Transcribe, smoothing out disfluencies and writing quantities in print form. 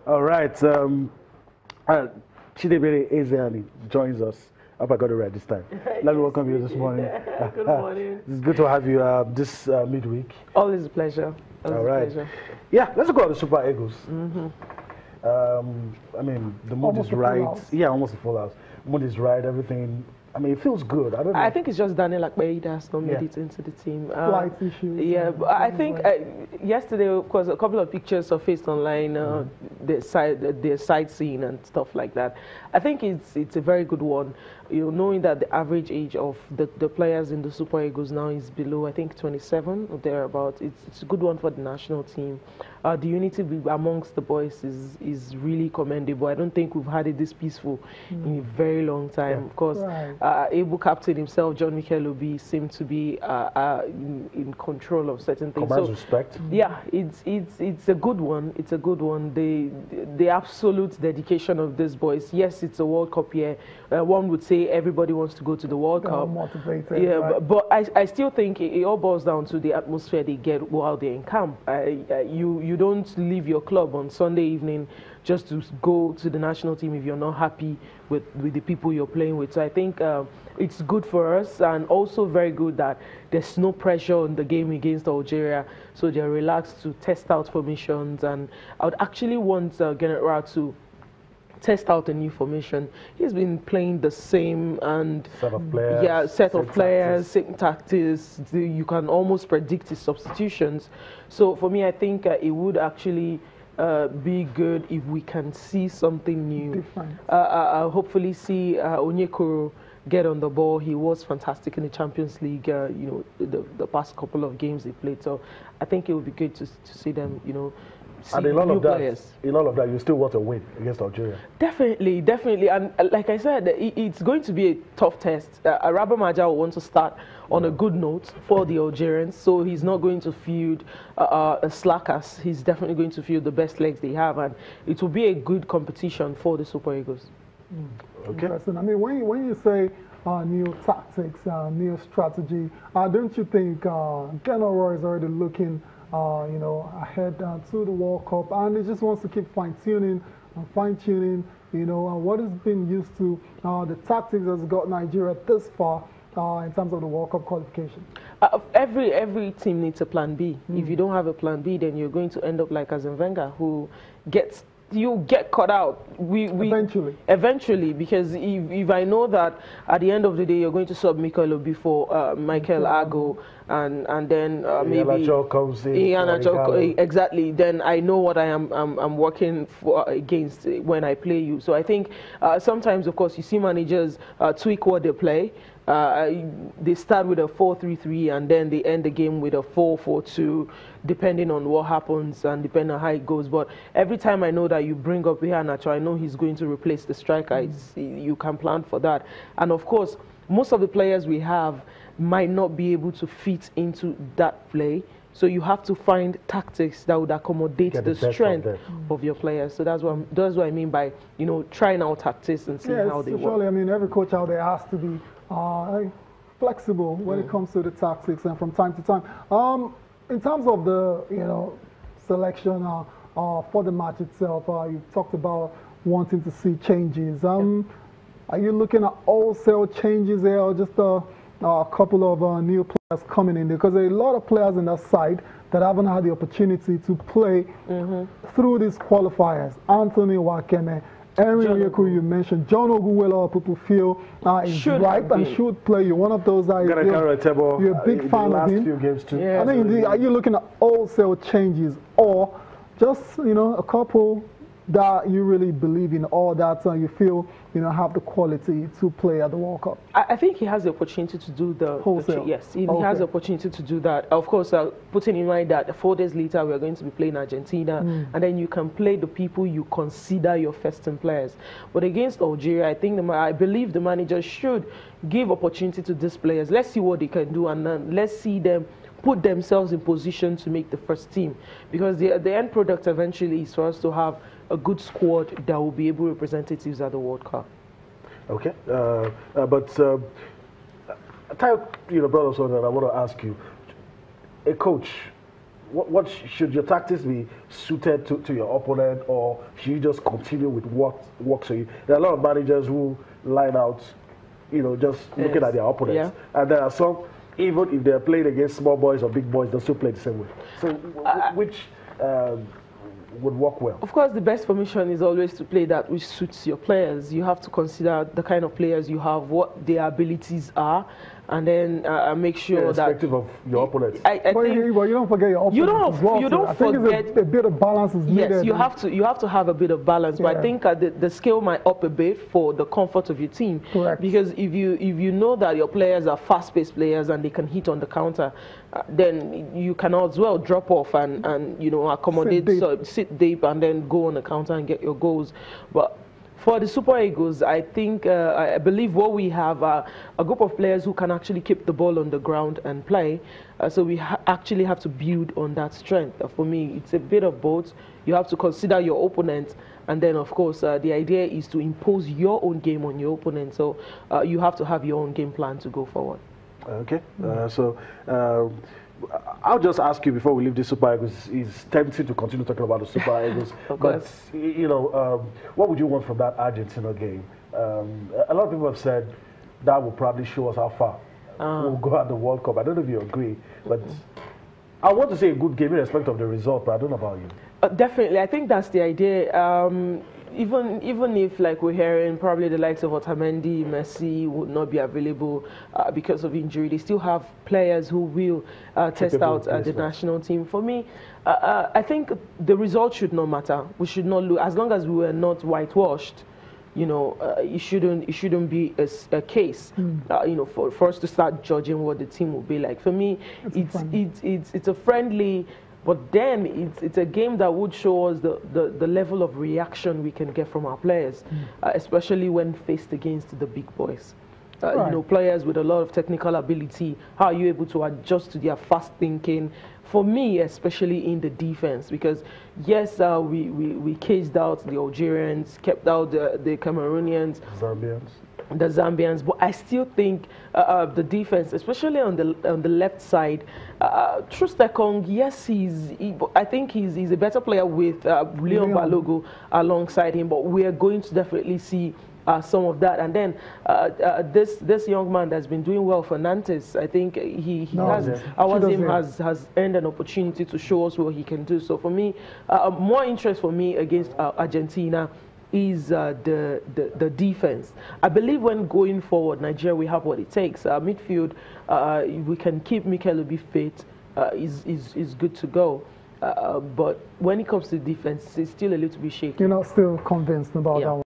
All right. Chidiebere Ezeani joins us. I hope I got it right this time. Let me welcome you this morning. Good morning. It's good to have you this midweek. Always a pleasure. All right. Yeah, let's go to the Super Eagles. I mean, the mood is right. Yeah, almost a full house. Mood is right. Everything. I mean, it feels good. I don't know. I think it's just Daniel Akpeyi that's not made it into the team. Flight issues. Yeah, but I think yesterday, of course, a couple of pictures surfaced online, their sightseeing and stuff like that. I think it's a very good one. You know, knowing that the average age of the players in the Super Eagles now is below, I think, 27 or thereabouts. It's a good one for the national team. The unity amongst the boys is really commendable. I don't think we've had it this peaceful in a very long time. Of course, able captain himself, John Mikel Obi, seemed to be in control of certain things. Commands respect. Yeah, it's a good one. It's a good one. The absolute dedication of these boys. Yes, it's a World Cup year. One would say everybody wants to go to the World Cup. Motivated, yeah, right? but I still think it all boils down to the atmosphere they get while they're in camp. You don't leave your club on Sunday evening just to go to the national team if you're not happy with the people you're playing with. So I think it's good for us, and also very good that there's no pressure on the game against Algeria, so they're relaxed to test out formations. And I would actually want General to test out a new formation. He's been playing the same and set of players. Yeah, set of players, same tactics. You can almost predict his substitutions. So for me, I think it would actually be good if we can see something new. I'll hopefully see Onyekuru get on the ball. He was fantastic in the Champions League. You know, the past couple of games they played. So I think it would be good to see them. You know. And in all of that, you still want to win against Algeria. Definitely, definitely. And like I said, it's going to be a tough test. Araba Maja will want to start on a good note for the Algerians, so he's not going to field slackers. He's definitely going to field the best legs they have, and it will be a good competition for the Super Eagles. Okay. Interesting. I mean, when you say new tactics, new strategy, don't you think General is already looking you know, ahead to the World Cup, and he just wants to keep fine-tuning, you know, what has been used to the tactics that's got Nigeria this far in terms of the World Cup qualification? Every team needs a plan B. If you don't have a plan B, then you're going to end up like Arsene Wenger, who you get caught out. Eventually, because if I know that at the end of the day you're going to sub Mikel Obi for Michael Ago, and then maybe comes in, exactly, then I know what I'm working for against when I play you. So I think sometimes, of course, you see managers tweak what they play. They start with a 4-3-3 and then they end the game with a 4-4-2, depending on what happens and depending on how it goes. But every time I know that you bring up Iheanacho, I know he's going to replace the striker. You can plan for that. And of course, most of the players we have might not be able to fit into that play. So you have to find tactics that would accommodate the strength of your players. So that's what I mean by, you know, trying out tactics and seeing how they work. Surely, I mean, every coach out there has to be flexible when it comes to the tactics and from time to time. In terms of the, you know, selection for the match itself, you talked about wanting to see changes. Are you looking at wholesale changes there, or just a couple of new players coming in? Because there are a lot of players in that side that haven't had the opportunity to play through these qualifiers. Anthony Wakeme, Henry Onyekuru, you mentioned, John Oguwela, people feel is ripe and should play. You're one of those that you're a big fan of him. Few games too. I mean, are you looking at wholesale changes, or just, you know, a couple that you really believe in, or that you feel, you know, have the quality to play at the World Cup? I think he has the opportunity to do the wholesale. Yes, he has the opportunity to do that. Of course, putting in mind that 4 days later we're going to be playing Argentina, and then you can play the people you consider your first-team players. But against Algeria, I believe the manager should give opportunity to these players. Let's see what they can do, and then let's see them put themselves in position to make the first team, because the end product eventually is for us to have a good squad that will be able representatives at the World Cup. Okay, but Tayo, you know, brought us on, and I want to ask you, a coach should your tactics be suited to your opponent, or should you just continue with what works for you? There are a lot of managers who line out, just looking at their opponents, and there are some, even if they're playing against small boys or big boys, they still play the same way. So which would work well? Of course, the best formation is always to play that which suits your players. You have to consider the kind of players you have, what their abilities are, and then make sure irrespective of your opponents. But you don't forget your opponents. You don't forget. A bit of balance is needed. Yes, you have to have a bit of balance. But I think the scale might up a bit for the comfort of your team. Correct. Because if you know that your players are fast-paced players and they can hit on the counter, then you can as well drop off and accommodate, sit deep and then go on the counter and get your goals. But for the Super Eagles, I think, I believe what we have are a group of players who can actually keep the ball on the ground and play. So we actually have to build on that strength. For me, it's a bit of both. You have to consider your opponent, and then, of course, the idea is to impose your own game on your opponent. So you have to have your own game plan to go forward. Okay. I'll just ask you before we leave the Super Eagles. It's tempting to continue talking about the Super Eagles, but what would you want from that Argentina game? A lot of people have said that will probably show us how far we'll go at the World Cup. I don't know if you agree, but I want to say a good game in respect of the result, but I don't know about you. Definitely, I think that's the idea. Even if, like we're hearing, probably the likes of Otamendi, Messi would not be available because of injury, they still have players who will test out the national team. For me, I think the result should not matter. We should not lose, as long as we were not whitewashed. It shouldn't be a case. For us to start judging what the team will be like. For me, it's a friendly. But then it's a game that would show us the level of reaction we can get from our players, especially when faced against the big boys. Players with a lot of technical ability, how are you able to adjust to their fast thinking? For me, especially in the defense, because yes, we caged out the Algerians, kept out the Cameroonians, the Zambians, but I still think the defense, especially on the left side, Trustekong, yes, I think he's a better player with Leon Balogun alongside him, but we are going to definitely see some of that. And then this young man that's been doing well for Nantes, I think has earned an opportunity to show us what he can do. So for me, more interest for me against Argentina is the defense. I believe when going forward, Nigeria, we have what it takes. Midfield, we can keep Mikel Obi fit, is good to go. But when it comes to defense, it's still a little bit shaky. You're not still convinced about that one.